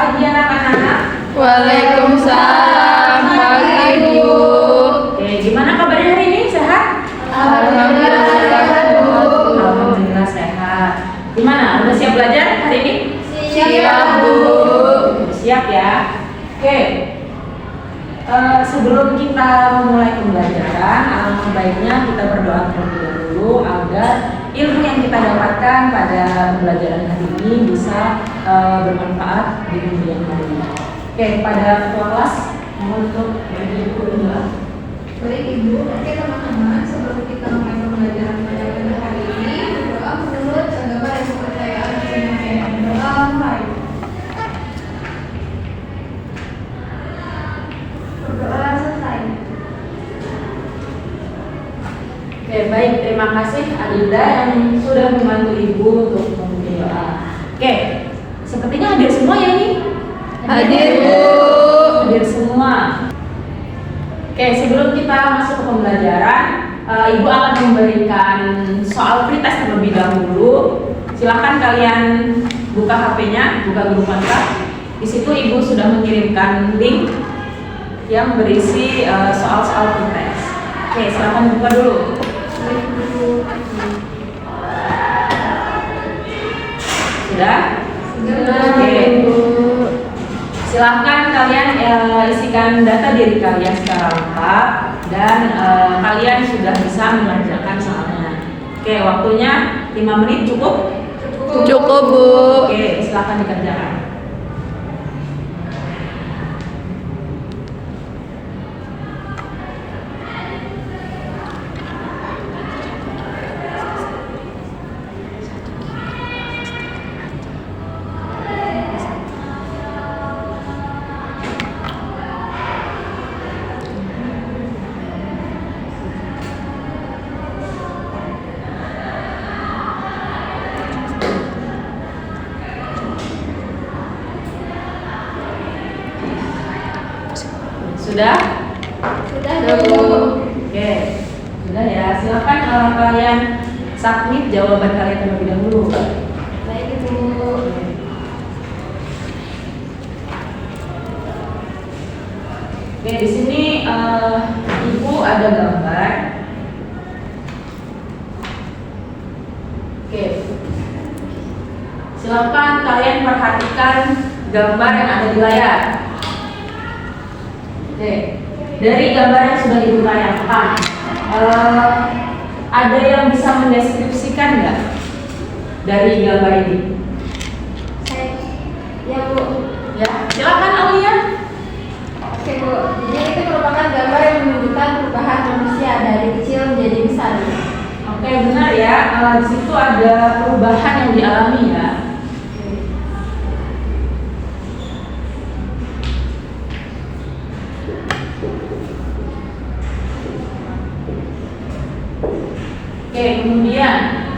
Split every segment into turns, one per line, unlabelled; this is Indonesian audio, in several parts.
pagi anak-anak.
Waalaikumsalam, pagi Bu.
Oke, gimana kabarnya hari ini? Sehat?
Alhamdulillah sehat Bu.
Alhamdulillah sehat. Gimana? Udah siap belajar hari ini?
Siap Bu.
Siap ya. Oke. Sebelum kita memulai pembelajaran, alangkah baiknya kita berdoa terlebih dahulu agar ilmu yang kita dapatkan pada pembelajaran hari ini bisa bermanfaat di kemudian hari. Oke, pada ketua kelas mohon untuk berdoa.
Baik Ibu, oke teman-teman, sebelum kita mulai pembelajaran pada hari ini, berdoa menurut agama dan kepercayaan masing-masing. Berdoa mulai. Berdoa selesai.
Oke, baik, terima kasih Adinda yang sudah membantu Ibu untuk memimpin doa. Oke, sepertinya hadir semua ya ini?
Hadir Bu.
Hadir semua. Oke, sebelum kita masuk ke pembelajaran, Ibu akan memberikan soal pretest terlebih dahulu. Silahkan kalian buka HP-nya, buka grup WhatsApp. Di situ Ibu sudah mengirimkan link yang berisi soal-soal pretest. Oke, silahkan buka dulu. Sudah? Oke. Silahkan kalian isikan data diri kalian secara lengkap dan kalian sudah bisa mengerjakan soalnya. Oke, waktunya 5 menit cukup?
Cukup Bu.
Oke, silahkan dikerjakan. Sudah?
Sudah Bu.
Oke, sudah ya. Silakan kalian submit jawaban kalian terlebih dahulu.
Baik Ibu.
Oke, di sini Ibu ada gambar. Oke, silakan kalian perhatikan gambar yang ada di layar. Oke, dari gambar yang sudah Ibu tayangkan, ada yang bisa mendeskripsikan nggak dari gambar ini?
Ya Bu.
Ya, silakan Aulia.
Oke Bu, jadi itu merupakan gambar yang menunjukkan perubahan manusia dari kecil menjadi besar.
Oke, benar ya. Di situ ada perubahan yang dialami ya. Oke, kemudian,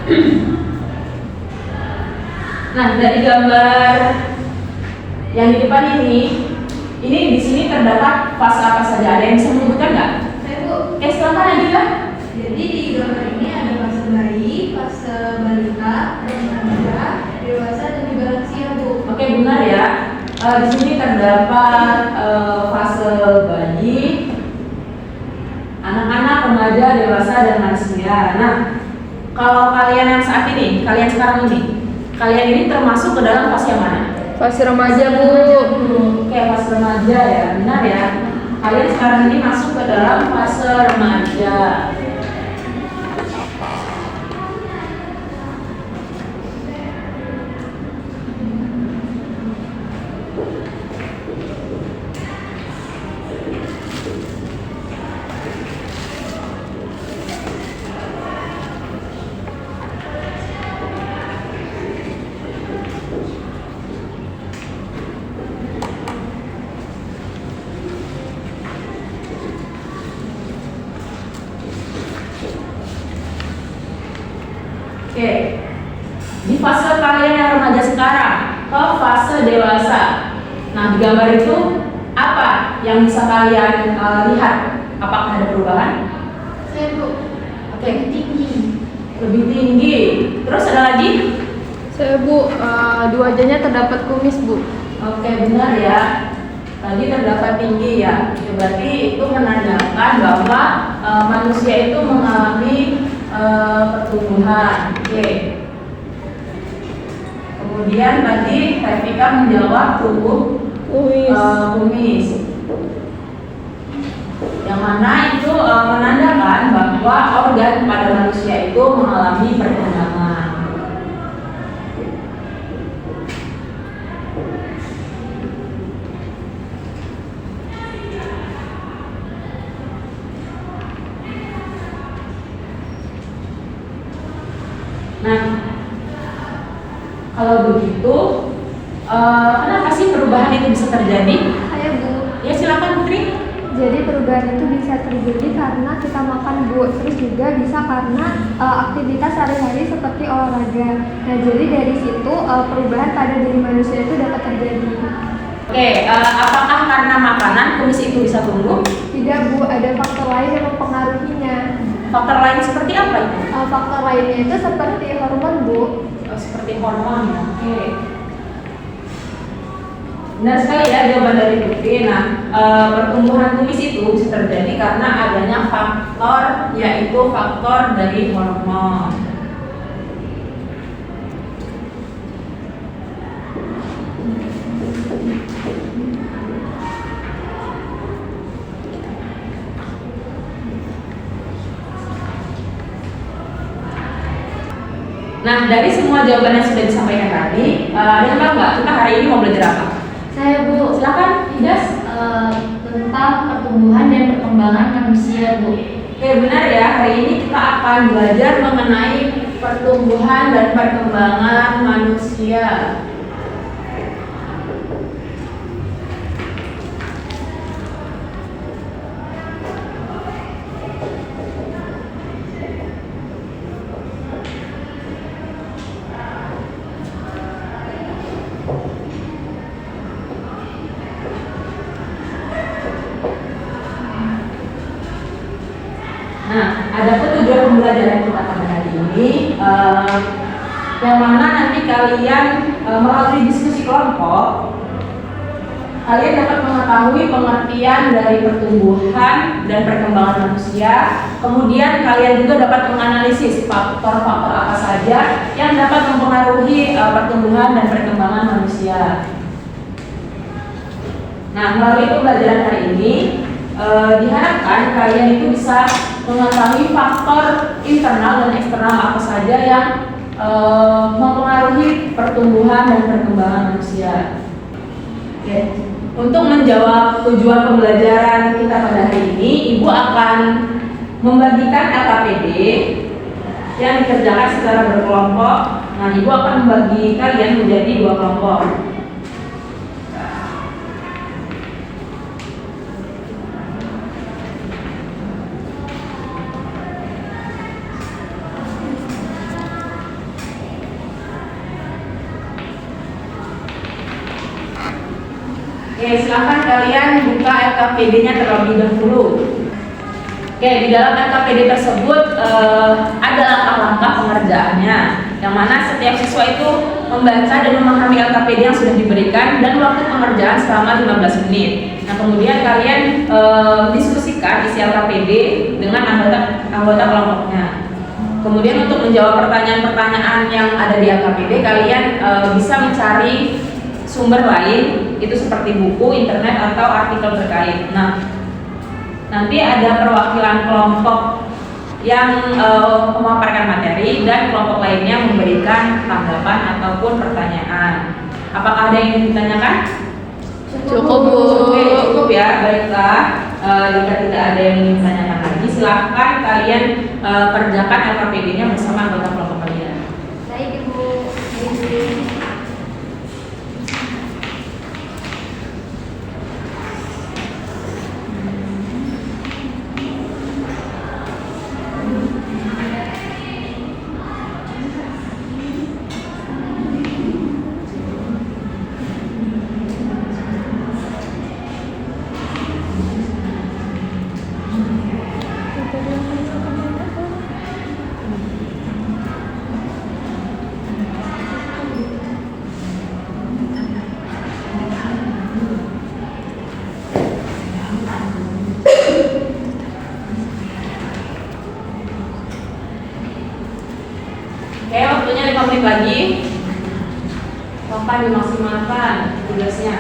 nah dari gambar yang di depan ini di sini terdapat fase apa saja? Ada yang bisa menyebutkan nggak?
Saya Bu.
Oke, silakan Adila.
Jadi di gambar ini ada fase bayi, fase balita, remaja, dewasa dan juga lansia Bu.
Oke, benar ya. Di sini terdapat fase bayi, anak-anak, remaja, dewasa, dan lansia. Nah, kalau kalian yang saat ini, kalian sekarang ini, kalian ini termasuk ke dalam fase yang mana?
Fase remaja Bu.
Oke, fase remaja ya, benar ya. Kalian sekarang ini masuk ke dalam fase remaja. Oke, di fase kalian yang remaja sekarang ke fase dewasa. Nah, di gambar itu apa yang bisa kalian lihat? Apakah ada perubahan?
Saya Bu.
Oke, lebih tinggi. Terus ada lagi?
Saya Bu, di wajahnya terdapat kumis Bu.
Oke, benar ya. Tadi terdapat tinggi ya. Berarti itu menandakan bahwa manusia itu mengalami pertumbuhan. Oke. Kemudian tadi Revika menjawab tubuh kumis. Yang mana itu menandakan bahwa organ pada manusia itu mengalami perkembangan. Nah, kalau begitu, kenapa sih perubahan itu bisa terjadi?
Ayo Bu.
Ya silakan Putri.
Jadi perubahan itu bisa terjadi karena kita makan, Bu. Terus juga bisa karena aktivitas sehari-hari seperti olahraga. Nah, jadi dari situ perubahan pada diri manusia itu dapat terjadi.
Oke, apakah karena makanan kumis itu bisa tumbuh?
Tidak, Bu. Ada faktor lain yang mempengaruhinya.
Faktor lain seperti apa itu?
Faktor lainnya itu seperti hormon, Bu.
Seperti hormon ya. Oke. Benar sekali ya jawaban dari Putri. Nah, pertumbuhan kumis itu bisa terjadi karena adanya faktor, yaitu faktor dari hormon. Nah, dari semua jawaban yang sudah disampaikan tadi, ada yang tahu nggak kita hari ini mau belajar apa?
Saya Bu,
Silakan, Idas.
tentang pertumbuhan dan perkembangan manusia Bu.
Oke, benar ya. Hari ini kita akan belajar mengenai pertumbuhan dan perkembangan manusia. Nah, ada tujuan pembelajaran kita pada hari ini, yang mana nanti kalian melalui diskusi kelompok, kalian dapat mengetahui pengertian dari pertumbuhan dan perkembangan manusia. Kemudian kalian juga dapat menganalisis faktor-faktor apa saja yang dapat mempengaruhi pertumbuhan dan perkembangan manusia. Nah, melalui pembelajaran hari ini, diharapkan kalian itu bisa mengetahui faktor internal dan eksternal apa saja yang mempengaruhi pertumbuhan dan perkembangan manusia. Oke. Untuk menjawab tujuan pembelajaran kita pada hari ini, Ibu akan membagikan LKPD yang dikerjakan secara berkelompok. Nah, Ibu akan membagi kalian menjadi 2 kelompok. Oke, silahkan kalian buka LKPD-nya terlebih dahulu. Oke, di dalam LKPD tersebut ada langkah-langkah pengerjaannya, yang mana setiap siswa itu membaca dan memahami LKPD yang sudah diberikan dan waktu pengerjaan selama 15 menit. Nah, kemudian kalian diskusikan isi LKPD dengan anggota kelompoknya. Kemudian untuk menjawab pertanyaan-pertanyaan yang ada di LKPD, kalian bisa mencari sumber lain, itu seperti buku, internet, atau artikel terkait. Nah, nanti ada perwakilan kelompok yang memaparkan materi dan kelompok lainnya memberikan tanggapan ataupun pertanyaan. Apakah ada yang ingin ditanyakan?
Cukup, Bu.
Oke, cukup ya. Baiklah, jika tidak ada yang ingin ditanyakan lagi, silahkan kalian kerjakan LKPD-nya bersama anggota kelompok kalian.
Baik Ibu.
5 menit lagi. Silakan dimaksimalkan tugasnya.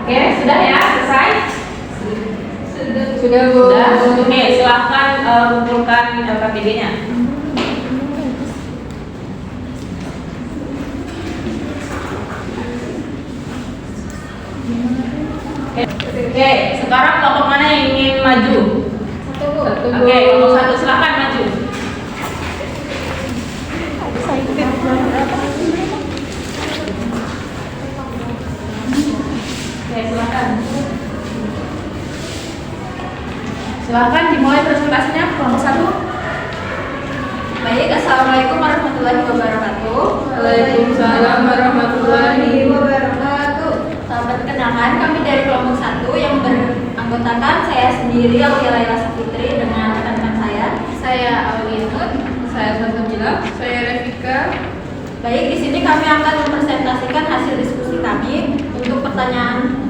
Oke, sudah ya, selesai?
Sudah, Bu.
Sudah. Oke, silahkan kumpulkan KTG-nya. Oke, sekarang kelompok mana yang ingin maju?
Satu, Bu.
Oke, kelompok 1 silahkan maju. Oke, silahkan. Silahkan dimulai presentasinya kelompok 1.
Baik, Assalamualaikum warahmatullahi wabarakatuh.
Waalaikumsalam warahmatullahi
wabarakatuh. Sahabat, kenalkan kami dari kelompok 1 yang beranggotakan saya sendiri, Aulia Laila Sapitri, dengan rekan-rekan saya. Saya Aulia Nur,
Saya Salsabila, saya Revika.
Baik, di sini kami akan mempresentasikan hasil diskusi kami untuk pertanyaan.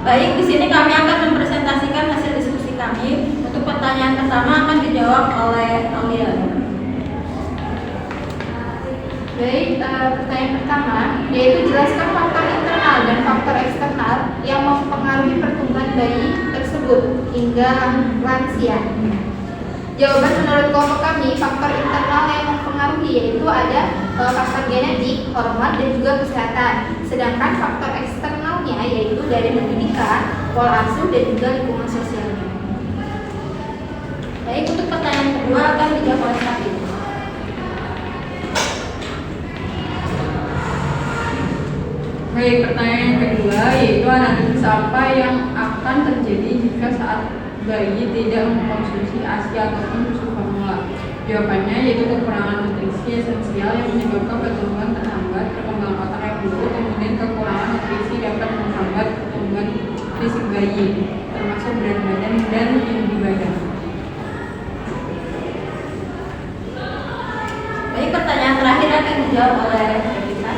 Baik, di sini kami akan mempresentasikan hasil diskusi kami. Untuk pertanyaan pertama akan dijawab oleh Aulia.
Baik, pertanyaan pertama yaitu jelaskan faktor internal dan faktor eksternal yang mempengaruhi pertumbuhan bayi tersebut hingga lansia. Jawaban menurut kelompok kami, faktor internal yang mempengaruhi yaitu ada faktor genetik, hormon, dan juga kesehatan. Sedangkan faktor eksternalnya yaitu dari pendidikan, pola asuh, dan juga lingkungan sosialnya.
Baik, untuk pertanyaan kedua akan dijawab oleh Safi.
Baik, pertanyaan yang kedua yaitu analisis apa yang akan terjadi jika saat bayi tidak mengkonsumsi ASI ataupun susu formula. Jawabannya yaitu kekurangan nutrisi esensial yang menyebabkan pertumbuhan terhambat, perkembangan otak yang buruk, kemudian kekurangan nutrisi dapat menghambat pertumbuhan fisik bayi, termasuk berat badan dan tinggi badan.
Baik, pertanyaan terakhir akan dijawab oleh Revika.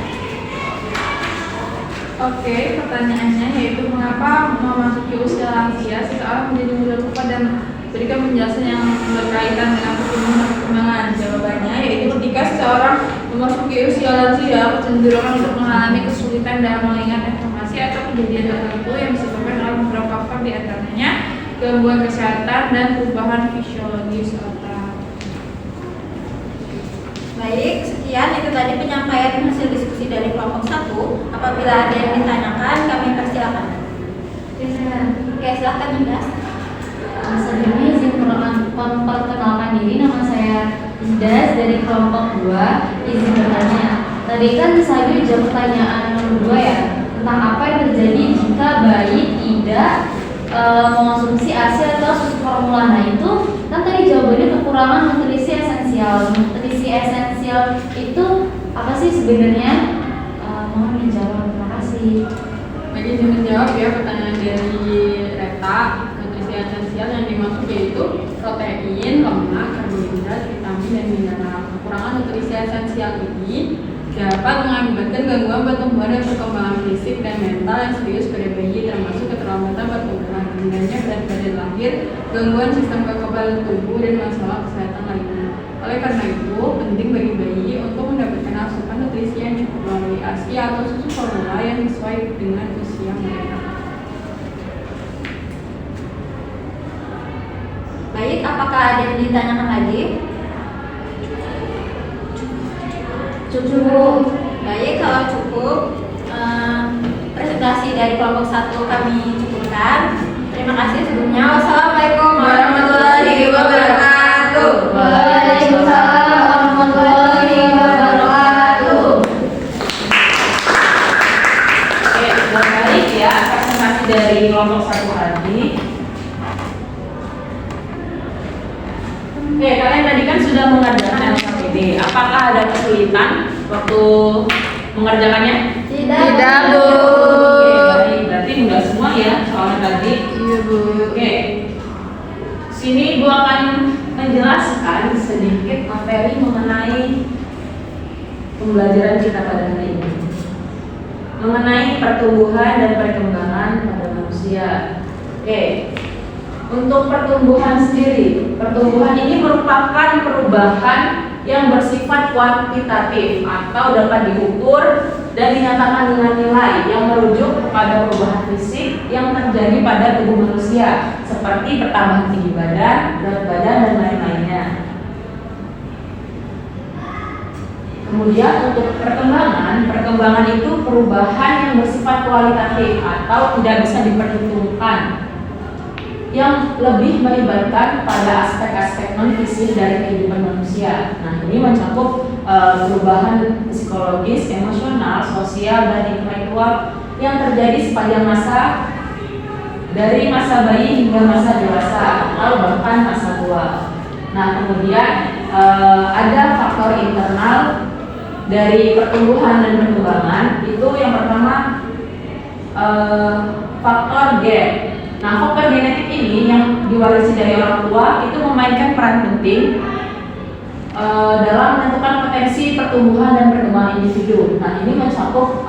Oke, pertanyaannya yaitu mengapa memasuki usia lansia seseorang menjadi mudah lupa dan berikan penjelasan yang berkaitan dengan perkembangan. Jawabannya yaitu ketika seseorang memasuki usia lansia kecenderungan untuk mengalami kesulitan dalam mengingat informasi atau kejadian tertentu yang disebabkan oleh beberapa faktor, di antaranya gangguan kesehatan dan perubahan fisiologis otak.
Baik, sekian itu tadi penyampaian hasil diskusi dari kelompok 1. Apabila ada yang ditanyakan, kami persilakan. Oke, silakan Indah.
Sebelumnya izin memperkenalkan diri, nama saya Indah dari kelompok 2. Izin bertanya. Tadi kan saya jawab pertanyaan nomor 2 ya, tentang apa yang terjadi jika bayi tidak mengonsumsi ASI atau susu formula. Nah itu kan tadi jawabannya kekurangan nutrisi esensial. Nutrisi esensial itu apa sih sebenarnya? Mohon dijawab, terima kasih.
Bagi izin menjawab ya pertanyaan dari Reta. Nutrisi esensial yang dimaksud yaitu protein, lemak, karbohidrat, vitamin, dan mineral. Kekurangan nutrisi esensial ini dapat mengakibatkan gangguan pertumbuhan dan perkembangan fisik dan mental yang serius pada bayi, termasuk keterlambatan pertumbuhan, tingginya berat badan lahir, gangguan sistem kekebalan tubuh, dan masalah kesehatan lainnya. Oleh karena itu, penting bagi bayi untuk mendapatkan asupan nutrisi yang cukup melalui ASI atau susu formula yang sesuai dengan usia mereka.
Baik, apakah ada yang ditanyakan lagi? Cukup. Baik, kalau cukup, presentasi dari kelompok 1 kami cukupkan. Terima kasih sebelumnya. Wassalamualaikum warahmatullahi wabarakatuh.
Waalaikumsalam warahmatullahi wabarakatuh.
Oke, sudah balik ya presentasi dari kelompok 1 tadi. Apakah ada kesulitan waktu mengerjakannya?
Tidak, Bu.
Oke, baik. Berarti enggak semua ya soalnya tadi.
Iya, Bu.
Oke. Sini Ibu akan menjelaskan sedikit materi mengenai pembelajaran kita pada hari ini. Mengenai pertumbuhan dan perkembangan pada manusia. Oke. Untuk pertumbuhan sendiri, pertumbuhan ini merupakan perubahan yang bersifat kuantitatif atau dapat diukur dan dinyatakan dengan nilai yang merujuk kepada perubahan fisik yang terjadi pada tubuh manusia seperti pertambahan tinggi badan, berat badan, dan lain-lainnya. Kemudian untuk perkembangan itu perubahan yang bersifat kualitatif atau tidak bisa diperhitungkan, yang lebih melibatkan pada aspek-aspek non-fisik dari kehidupan manusia. Nah, ini mencakup perubahan psikologis, emosional, sosial, dan intelektual yang terjadi sepanjang masa, dari masa bayi hingga masa dewasa atau bahkan masa tua. Nah, kemudian ada faktor internal dari pertumbuhan dan perkembangan. Itu yang pertama faktor gen. Nah, faktor genetik ini yang diwarisi dari orang tua itu memainkan peran penting dalam menentukan potensi pertumbuhan dan perkembangan individu. Nah, ini mencakup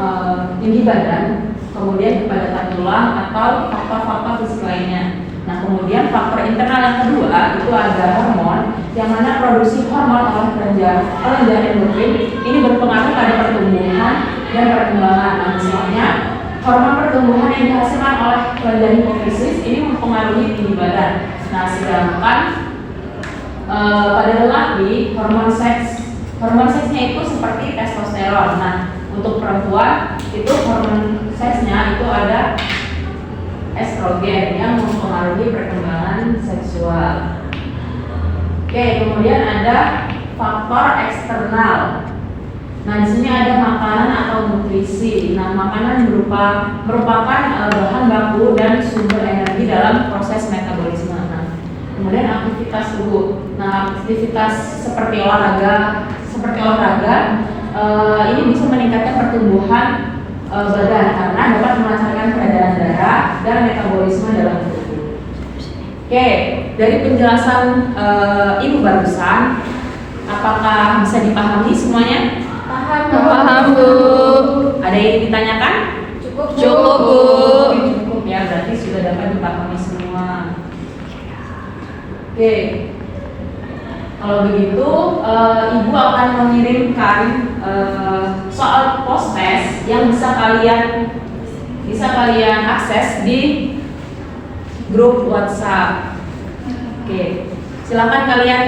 tinggi badan, kemudian kepadatan tulang atau faktor-faktor fisik lainnya. Nah, kemudian faktor internal yang kedua itu ada hormon, yang mana produksi hormon oleh kelenjar endokrin ini berpengaruh pada pertumbuhan dan perkembangan. Nah, misalnya hormon pertumbuhan yang dihasilkan oleh kelenjar hipofisis ini mempengaruhi tinggi badan. Nah, sedangkan pada lelaki hormon seksnya itu seperti testosteron. Nah, untuk perempuan itu hormon seksnya itu ada estrogen yang mempengaruhi perkembangan seksual. Oke, kemudian ada faktor eksternal. Nah, di sini ada makanan atau nutrisi. Nah, makanan merupakan bahan baku dan sumber energi dalam proses metabolisme. Nah, kemudian aktivitas tubuh. Nah, aktivitas seperti olahraga ini bisa meningkatkan pertumbuhan badan karena dapat melancarkan peredaran darah dan metabolisme dalam tubuh. Oke, dari penjelasan Ibu barusan, apakah bisa dipahami semuanya?
Paham, Bu.
Ada yang ditanyakan?
Cukup,
Cukup, Bu.
Oke, cukup ya, berarti sudah dapat dipahami semua. Oke, kalau begitu Ibu akan mengirimkan soal post-test yang bisa kalian akses di grup WhatsApp. Oke, silakan kalian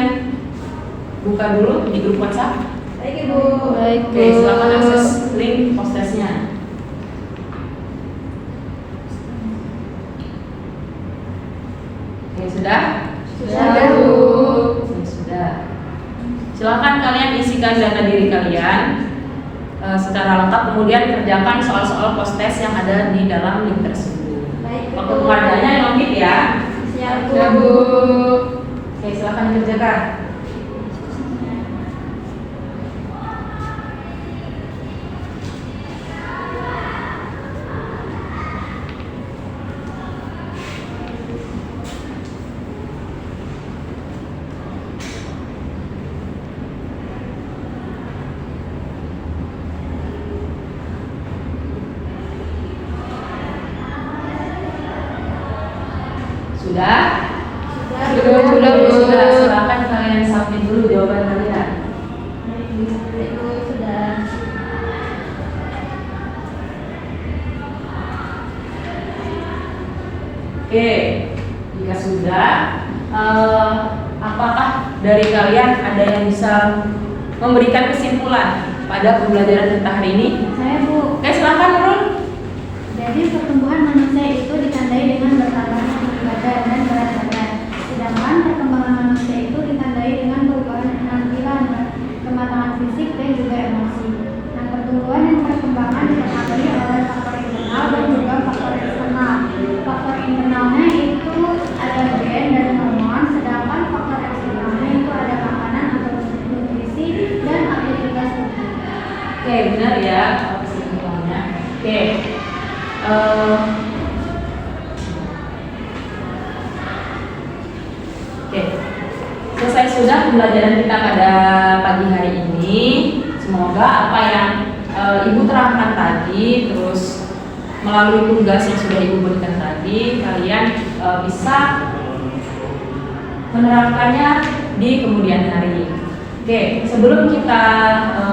buka dulu di grup WhatsApp.
Baik, Ibu.
Baik,
Oke, silakan akses link post-testnya. Oke, sudah?
Sudah, Bu.
Ya, sudah. Silakan kalian isikan data diri kalian secara lengkap, kemudian kerjakan soal-soal post-test yang ada di dalam link tersebut.
Baik,
Waktu pengerjaannya 5 menit ya.
Siap, Bu.
Ya, Bu.
Oke, silakan dikerjakan. Sudah?
Sudah, Bu.
Sudah, silakan kalian submit dulu jawaban kalian.
Baik, Bu. Sudah.
Oke, jika sudah, apakah dari kalian ada yang bisa memberikan kesimpulan pada pembelajaran kita hari ini?
Saya, Bu.
Oke, silakan Nurul.
Jadi pertumbuhan manusia itu ditandai dengan bertambahnya tinggi badan dan berat badan. Sedangkan perkembangan manusia itu ditandai dengan perubahan penampilan, kematangan fisik dan juga emosi. Nah, pertumbuhan dan perkembangan dipengaruhi oleh faktor internal dan juga faktor eksternal. Faktor internalnya itu ada gen dan hormon, sedangkan faktor eksternalnya itu ada makanan atau nutrisi dan
Oke, benar ya kesimpulannya. Oke. Oke. Selesai sudah pembelajaran kita pada pagi hari ini. Semoga apa yang Ibu terangkan tadi, terus melalui tugas yang sudah Ibu berikan tadi, kalian bisa menerapkannya di kemudian hari. Oke, sebelum kita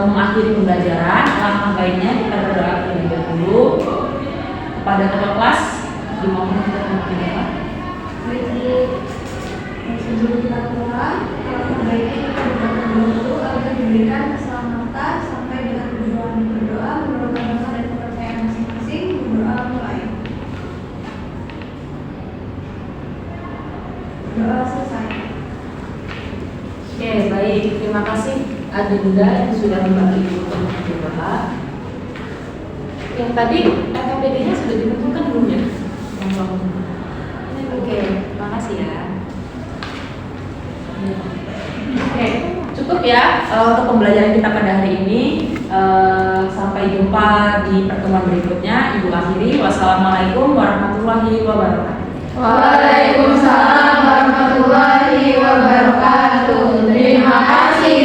mengakhiri pembelajaran, alangkah baiknya kita berdoa terlebih dahulu kepada ketua kelas. Dimohon untuk berdoa.
Sebelum kita pulang, baiknya kita berdoa dulu agar diberikan keselamatan sampai dengan tujuan. Berdoa menurut agama dan kepercayaan masing-masing. Berdoa mulai. Berdoa selesai.
Oke, baik. Terima kasih Adinda yang sudah membantu Ibu untuk berdoa. Yang tadi RKPD-nya sudah ditentukan belum ya? Oke, terima kasih ya. Oke, cukup ya untuk pembelajaran kita pada hari ini. Sampai jumpa di pertemuan berikutnya. Ibu akhiri. Wassalamualaikum warahmatullahi wabarakatuh.
Waalaikumsalam warahmatullahi wabarakatuh. Terima kasih